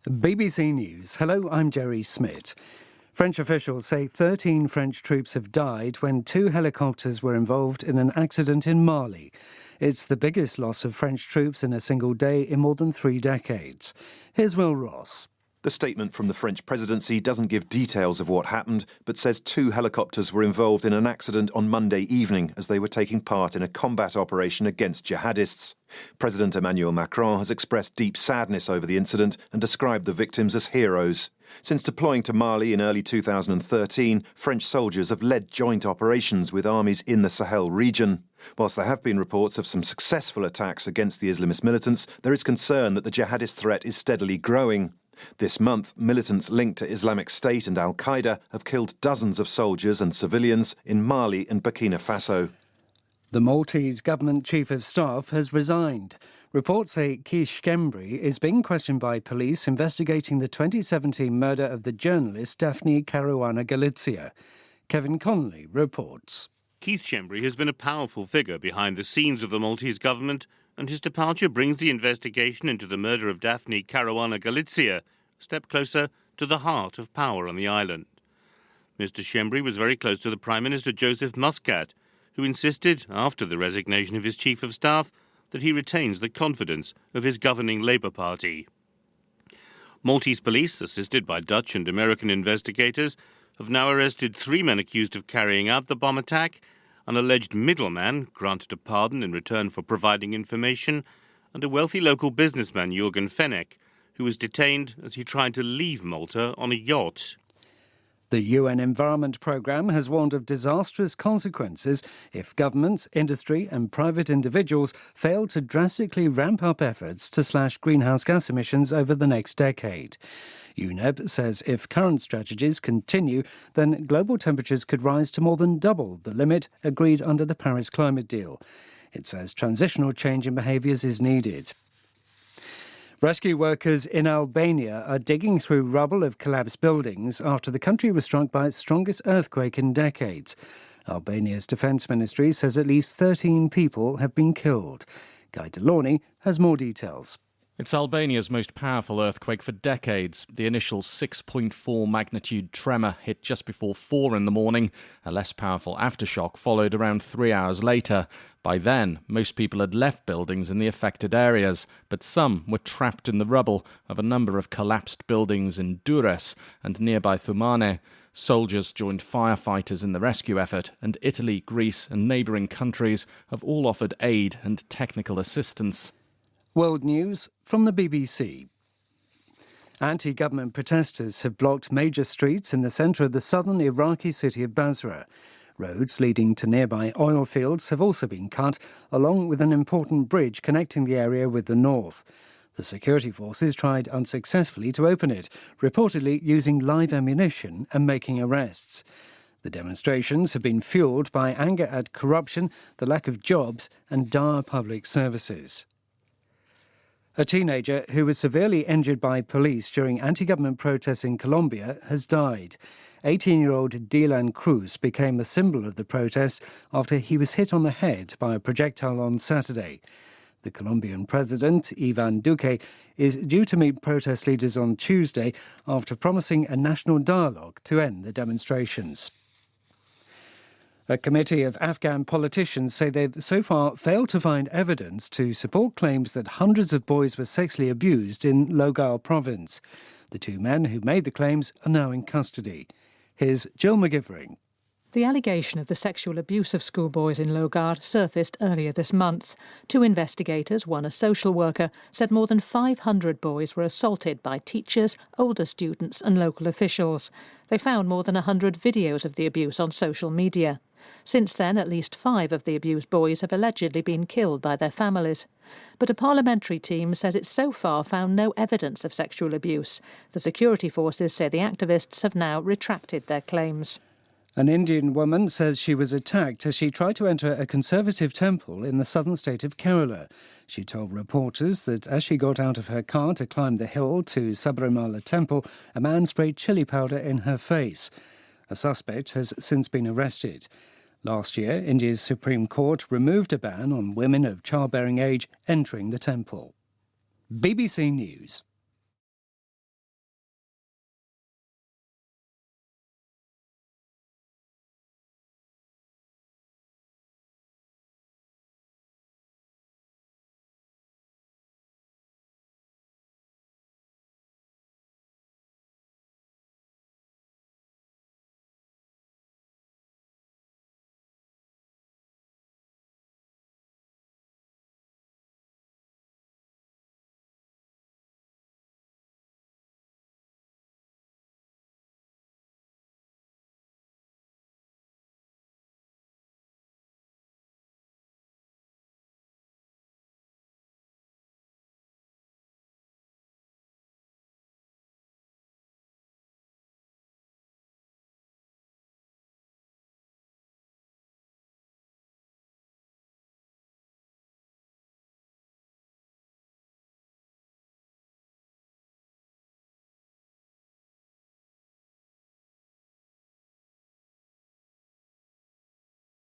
BBC News. Hello, I'm Jerry Smith. French officials say 13 French troops have died when 2 helicopters were involved in an accident in Mali. It's the biggest loss of French troops in a single day in more than 3 decades. Here's Will Ross. The statement from the French presidency doesn't give details of what happened, but says 2 helicopters were involved in an accident on Monday evening as they were taking part in a combat operation against jihadists. President Emmanuel Macron has expressed deep sadness over the incident and described the victims as heroes. Since deploying to Mali in early 2013, French soldiers have led joint operations with armies in the Sahel region. Whilst there have been reports of some successful attacks against the Islamist militants, there is concern that the jihadist threat is steadily growing. This month, militants linked to Islamic State and Al-Qaeda have killed dozens of soldiers and civilians in Mali and Burkina Faso. The Maltese government chief of staff has resigned. Reports say Keith Schembri is being questioned by police investigating the 2017 murder of the journalist Daphne Caruana Galizia. Kevin Connolly reports. Keith Schembri has been a powerful figure behind the scenes of the Maltese government, and his departure brings the investigation into the murder of Daphne Caruana Galizia a step closer to the heart of power on the island. Mr. Schembri was very close to the Prime Minister Joseph Muscat, who insisted, after the resignation of his Chief of Staff, that he retains the confidence of his governing Labour Party. Maltese police, assisted by Dutch and American investigators, have now arrested 3 men accused of carrying out the bomb attack, an alleged middleman granted a pardon in return for providing information, and a wealthy local businessman, Jürgen Fenech, who was detained as he tried to leave Malta on a yacht. The UN Environment Programme has warned of disastrous consequences if governments, industry and private individuals fail to drastically ramp up efforts to slash greenhouse gas emissions over the next decade. UNEP says if current strategies continue, then global temperatures could rise to more than double the limit agreed under the Paris Climate Deal. It says transitional change in behaviours is needed. Rescue workers in Albania are digging through rubble of collapsed buildings after the country was struck by its strongest earthquake in decades. Albania's defence ministry says at least 13 people have been killed. Guy Delaunay has more details. It's Albania's most powerful earthquake for decades. The initial 6.4 magnitude tremor hit just before 4 in the morning. A less powerful aftershock followed around 3 hours later. By then, most people had left buildings in the affected areas, but some were trapped in the rubble of a number of collapsed buildings in Durrës and nearby Thumane. Soldiers joined firefighters in the rescue effort, and Italy, Greece and neighbouring countries have all offered aid and technical assistance. World News from the BBC. Anti-government protesters have blocked major streets in the centre of the southern Iraqi city of Basra. Roads leading to nearby oil fields have also been cut, along with an important bridge connecting the area with the north. The security forces tried unsuccessfully to open it, reportedly using live ammunition and making arrests. The demonstrations have been fuelled by anger at corruption, the lack of jobs and dire public services. A teenager who was severely injured by police during anti-government protests in Colombia has died. 18-year-old Dylan Cruz became a symbol of the protest after he was hit on the head by a projectile on Saturday. The Colombian president, Ivan Duque, is due to meet protest leaders on Tuesday after promising a national dialogue to end the demonstrations. A committee of Afghan politicians say they've so far failed to find evidence to support claims that hundreds of boys were sexually abused in Logar province. The 2 men who made the claims are now in custody. Here's Jill McGivering. The allegation of the sexual abuse of schoolboys in Logar surfaced earlier this month. 2 investigators, one a social worker, said more than 500 boys were assaulted by teachers, older students and local officials. They found more than 100 videos of the abuse on social media. Since then, at least 5 of the abused boys have allegedly been killed by their families. But a parliamentary team says it's so far found no evidence of sexual abuse. The security forces say the activists have now retracted their claims. An Indian woman says she was attacked as she tried to enter a conservative temple in the southern state of Kerala. She told reporters that as she got out of her car to climb the hill to Sabarimala Temple, a man sprayed chili powder in her face. A suspect has since been arrested. Last year, India's Supreme Court removed a ban on women of childbearing age entering the temple. BBC News.